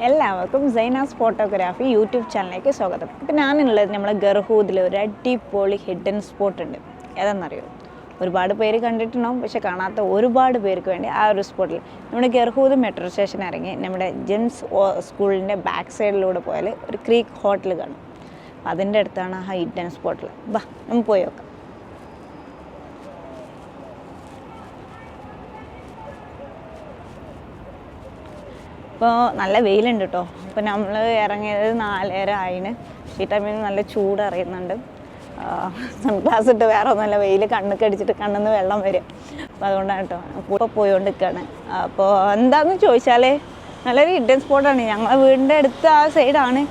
എല്ലാവർക്കും Sainas photography YouTube ചാനലിലേക്ക് സ്വാഗതം. ഇപ്പം ഞാനുള്ളത് നമ്മളെ ഗർഹൂദിൽ ഒരു അടിപൊളി ഹിഡൻ സ്പോട്ട് ഉണ്ട്. ഏതാണെന്നറിയോ? ഒരുപാട് പേര് കണ്ടിട്ടുണ്ടാവും, പക്ഷെ കാണാത്ത ഒരുപാട് പേർക്ക് വേണ്ടി ആ ഒരു സ്പോട്ടിൽ നമ്മുടെ ഗർഹൂദ് മെട്രോ സ്റ്റേഷൻ ഇറങ്ങി നമ്മുടെ ജെൻസ് സ്കൂളിൻ്റെ ബാക്ക് സൈഡിലൂടെ പോയാൽ ഒരു ക്രീക്ക് ഹോട്ടൽ കാണും. അപ്പം അതിൻ്റെ അടുത്താണ് ആ ഹിഡൻ സ്പോട്ടിൽ. ബാ നമുക്ക് പോയി നോക്കാം. ഇപ്പോൾ നല്ല വെയിലുണ്ട് കേട്ടോ. അപ്പോൾ നമ്മൾ ഇറങ്ങിയത് 4:30 ആയിന്. ഈ ടൈമിൽ നല്ല ചൂട് അറിയുന്നുണ്ട്. സൺഗ്ലാസ് ഇട്ട് വേറെ ഒന്നുമല്ല, വെയിൽ കണ്ണൊക്കെ അടിച്ചിട്ട് കണ്ണിന്ന് വെള്ളം വരും. അപ്പോൾ അതുകൊണ്ടാണ് കേട്ടോ കൂടെ പോയിക്കൊണ്ട് നിൽക്കുകയാണ്. അപ്പോൾ എന്താണെന്ന് ചോദിച്ചാൽ നല്ലൊരു ഹിഡൻ സ്പോട്ടാണ്. ഞങ്ങളെ വീടിൻ്റെ അടുത്ത് ആ സൈഡാണ്,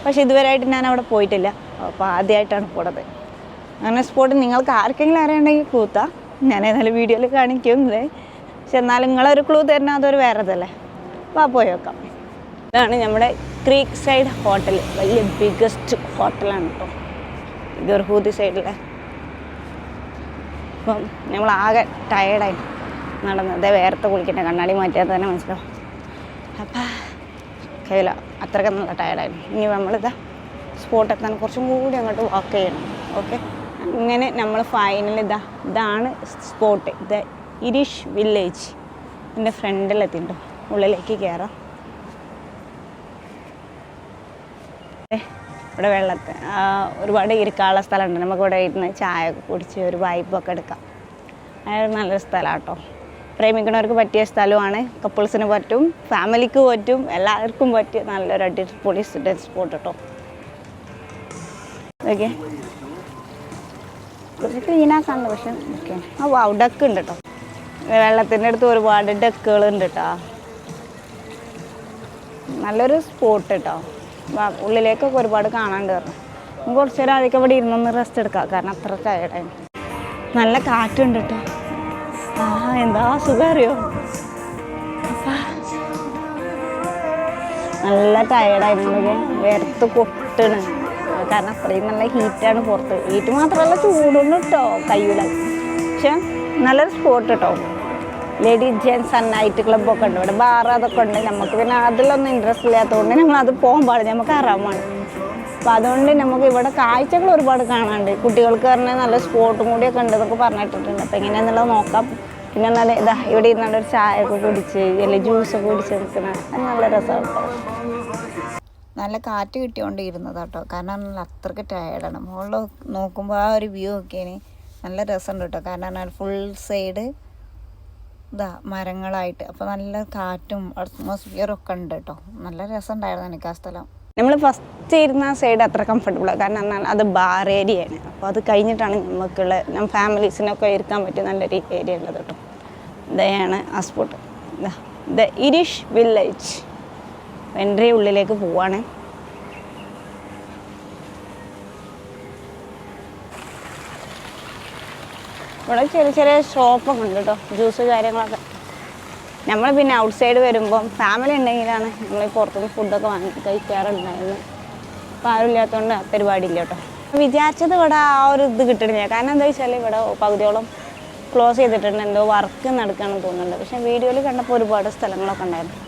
പക്ഷേ ഇതുവരെയായിട്ട് ഞാൻ അവിടെ പോയിട്ടില്ല. അപ്പോൾ ആദ്യമായിട്ടാണ് പോണത്. അങ്ങനെ സ്പോട്ട് നിങ്ങൾക്ക് ആർക്കെങ്കിലും അറിയണമെങ്കിൽ കൂത്താ ഞാൻ ഏതായാലും വീഡിയോയിൽ കാണിക്കുന്നില്ലേ. പക്ഷെ എന്നാലും നിങ്ങളൊരു ക്ലൂ തരുന്ന അതൊരു വേറെതല്ലേ. അപ്പോൾ പോയി നോക്കാം. ഇതാണ് നമ്മുടെ ക്രീക്ക് സൈഡ് ഹോട്ടൽ. വലിയ ബിഗ്ഗസ്റ്റ് ഹോട്ടലാണ് കേട്ടോ ഗർഹൂദ് സൈഡിലെ. അപ്പം നമ്മളാകെ ടയേർഡായി നടന്നത്. വേർത്ത് കുളിക്കട്ടെ, കണ്ണാടി മാറ്റിയാൽ തന്നെ മനസ്സിലാവും. അപ്പം കഴിയില്ല, അത്രയ്ക്ക് നല്ല ടയേർഡായിരുന്നു. ഇനി നമ്മളിതാ സ്പോട്ട് എത്താൻ കുറച്ചും കൂടി അങ്ങോട്ട് വാക്ക് ചെയ്യണം. ഓക്കെ, ഇങ്ങനെ നമ്മൾ ഫൈനൽ ഇതാണ് സ്പോട്ട്. ഇത് ഇരിഷ് വില്ലേജ്. എൻ്റെ ഫ്രണ്ടിലെത്തിണ്ടോ, ഉള്ളിലേക്ക് കയറാം. ഇവിടെ വെള്ളത്തിൽ ഒരുപാട് ഇരിക്കാനുള്ള സ്ഥലമുണ്ട്. നമുക്കിവിടെ ഇരുന്ന് ചായ ഒക്കെ കുടിച്ച് ഒരു വൈബൊക്കെ എടുക്കാം. അതൊരു നല്ലൊരു സ്ഥലമാണ് കേട്ടോ. പ്രേമിക്കുന്നവർക്ക് പറ്റിയ സ്ഥലമാണ്. കപ്പിൾസിന് പറ്റും, ഫാമിലിക്ക് പറ്റും, എല്ലാവർക്കും പറ്റിയ നല്ലൊരു അടിപൊളി സ്പോട്ട് കേട്ടോ. ഓക്കെ, കുറച്ച് ക്ലീനാക്കാണ്ട്, പക്ഷെ ഓക്കെ. ആ ഡക്ക് ഉണ്ട് കേട്ടോ. വെള്ളത്തിൻ്റെ അടുത്ത് ഒരുപാട് ഡക്കുകളുണ്ട് കേട്ടോ. നല്ലൊരു സ്പോട്ട് കേട്ടോ. ഉള്ളിലേക്കൊക്കെ ഒരുപാട് കാണാണ്ട് പറഞ്ഞു. നമുക്ക് കുറച്ച് നേരം അതൊക്കെ ഇവിടെ ഇരുന്നൊന്ന് റെസ്റ്റ് എടുക്കാം, കാരണം അത്ര ടയർഡായി. നല്ല കാറ്റുണ്ട് കേട്ടോ. എന്താ സുഖം അറിയോ. നല്ല ടയർഡായിരുന്നു, വേർത്ത് കൊട്ടണ്. കാരണം അത്രയും നല്ല ഹീറ്റാണ് പുറത്ത്. ഹീറ്റ് മാത്രമല്ല, ചൂടുണ്ട് കേട്ടോ, കയ്യൂല. പക്ഷെ നല്ലൊരു സ്പോട്ട് കേട്ടോ. ലേഡീസ് ജെൻസ് ആൻഡ് നൈറ്റ് ക്ലബ്ബൊക്കെ ഉണ്ട് ഇവിടെ, ബാർ അതൊക്കെ ഉണ്ട്. നമുക്ക് പിന്നെ അതിലൊന്നും ഇൻട്രസ്റ്റ് ഇല്ലാത്തതുകൊണ്ട് ഞങ്ങളത് പോകാൻ പാടില്ല, നമുക്ക് ആറാമാണ്. അപ്പോൾ അതുകൊണ്ട് നമുക്ക് ഇവിടെ കാഴ്ചകൾ ഒരുപാട് കാണാനുണ്ട്. കുട്ടികൾക്ക് പറഞ്ഞാൽ നല്ല സ്പോട്ടും കൂടിയൊക്കെ ഉണ്ട് എന്നൊക്കെ പറഞ്ഞിട്ടിട്ടുണ്ട്. അപ്പോൾ എങ്ങനെയാണെന്നുള്ളത് നോക്കാം. പിന്നെ നല്ല ഇതാ ഇവിടെ ഇരുന്നാണ്ട് ഒരു ചായ ഒക്കെ കുടിച്ച് അല്ലെങ്കിൽ ജ്യൂസൊക്കെ കുടിച്ച് നിൽക്കുന്ന നല്ല രസമാണ് കേട്ടോ. നല്ല കാറ്റ് കിട്ടിയോണ്ട് ഇരുന്നത് കേട്ടോ, കാരണം അത്രയ്ക്ക് ടയർഡാണ്. മുകളിൽ നോക്കുമ്പോൾ ആ ഒരു വ്യൂ ഒക്കെയാണ് നല്ല രസമുണ്ട് കേട്ടോ. കാരണം ഫുൾ സൈഡ് മരങ്ങളായിട്ട്, അപ്പോൾ നല്ല കാറ്റും അറ്റ്മോസ്ഫിയറൊക്കെ ഉണ്ട് കേട്ടോ. നല്ല രസമുണ്ടായിരുന്നു എനിക്ക് ആ സ്ഥലം. നമ്മൾ ഫസ്റ്റ് ഇരുന്ന സൈഡ് അത്ര കംഫർട്ടബിളാണ്, കാരണം അത് ബാർ ഏരിയയാണ്. അപ്പോൾ അത് കഴിഞ്ഞിട്ടാണ് നമുക്കുള്ള ഫാമിലീസിനൊക്കെ ഇരിക്കാൻ പറ്റിയ നല്ലൊരു ഏരിയ ഉള്ളത് കേട്ടോ. ഇതാണ് ആ സ്പോട്ട്, ദ ഇരിഷ് വില്ലേജ്. എൻട്രി ഉള്ളിലേക്ക് പോവാണ്. ഇവിടെ ചെറിയ ചെറിയ ഷോപ്പൊക്കെ ഉണ്ട് കേട്ടോ, ജ്യൂസ് കാര്യങ്ങളൊക്കെ. നമ്മൾ പിന്നെ ഔട്ട് സൈഡ് വരുമ്പം ഫാമിലി ഉണ്ടെങ്കിലാണ് നമ്മൾ പുറത്തുനിന്ന് ഫുഡൊക്കെ വാങ്ങി കഴിക്കാറുണ്ടായിരുന്നു. അപ്പോൾ ആരും ഇല്ലാത്തതുകൊണ്ട് പരിപാടിയില്ല കേട്ടോ. വിചാരിച്ചത് ഇവിടെ ആ ഒരു ഇത് കിട്ടണില്ല. കാരണം എന്താ വെച്ചാൽ ഇവിടെ പകുതിയോളം ക്ലോസ് ചെയ്തിട്ടുണ്ട്, എന്തോ വർക്ക് നടക്കുകയാണെന്ന് തോന്നുന്നുണ്ട്. പക്ഷേ വീഡിയോയിൽ കണ്ടപ്പോൾ ഒരുപാട് സ്ഥലങ്ങളൊക്കെ ഉണ്ടായിരുന്നു.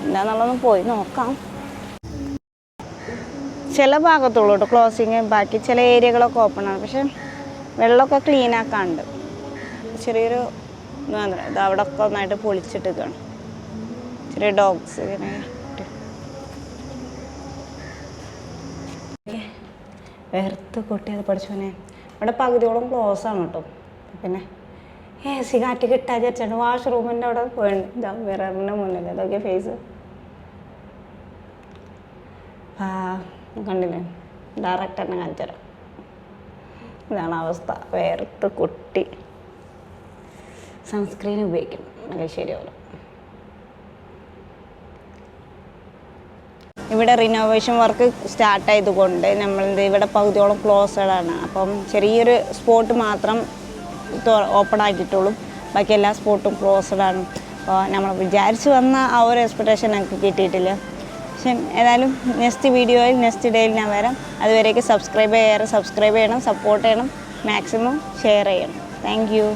എന്താണെന്നുള്ളതൊന്ന് പോയി നോക്കാം. ചില ഭാഗത്തുള്ളൂ കേട്ടോ ക്ലോസിങ്, ബാക്കി ചില ഏരിയകളൊക്കെ ഓപ്പൺ ആണ്. പക്ഷെ വെള്ളമൊക്കെ ക്ലീൻ ആക്കാണ്ട് ചെറിയൊരു ഇത് അവിടെ ഒക്കെ ഒന്നായിട്ട് പൊളിച്ചിട്ടേക്കാണ്. ചെറിയ ഡോഗ്സ് ഇങ്ങനെ വേർത്ത് കൊട്ടിയത് പഠിച്ചോനെ. ഇവിടെ പകുതിയോളം ക്ലോസ് ആണ് കേട്ടോ. പിന്നെ AC കാറ്റ് കിട്ടാൻ വിചാരിച്ചാണ് വാഷ്റൂമിൻ്റെ അവിടെ പോയിട്ടുണ്ട്. ഇതാ മിററിൻ്റെ മുന്നിൽ അതൊക്കെ ഫേസ് കണ്ടില്ലേ, ഡയറക്റ്റ് തന്നെ കാണിച്ചു തരാം. ഇതാണ് അവസ്ഥ, വേർത്ത് കൊട്ടി. സൺസ്ക്രീൻ ഉപയോഗിക്കും, നല്ല ശരിയാവില്ല. ഇവിടെ റിനോവേഷൻ വർക്ക് സ്റ്റാർട്ടായതുകൊണ്ട് നമ്മൾ ഇവിടെ പകുതിയോളം ക്ലോസ്ഡാണ്. അപ്പം ചെറിയൊരു സ്പോട്ട് മാത്രം ഓപ്പൺ ആക്കിയിട്ടുള്ളൂ, ബാക്കി എല്ലാ സ്പോട്ടും ക്ലോസ്ഡാണ്. അപ്പോൾ നമ്മൾ വിചാരിച്ച് വന്ന ആ ഒരു എക്സ്പെക്റ്റേഷൻ ഞങ്ങൾക്ക് കിട്ടിയിട്ടില്ല. പക്ഷെ ഏതായാലും നെക്സ്റ്റ് വീഡിയോയിൽ നെക്സ്റ്റ് ഡേയിൽ ഞാൻ വരാം. അതുവരേക്ക് സബ്സ്ക്രൈബ് ചെയ്യണം, സപ്പോർട്ട് ചെയ്യണം, മാക്സിമം ഷെയർ ചെയ്യണം. Thank you.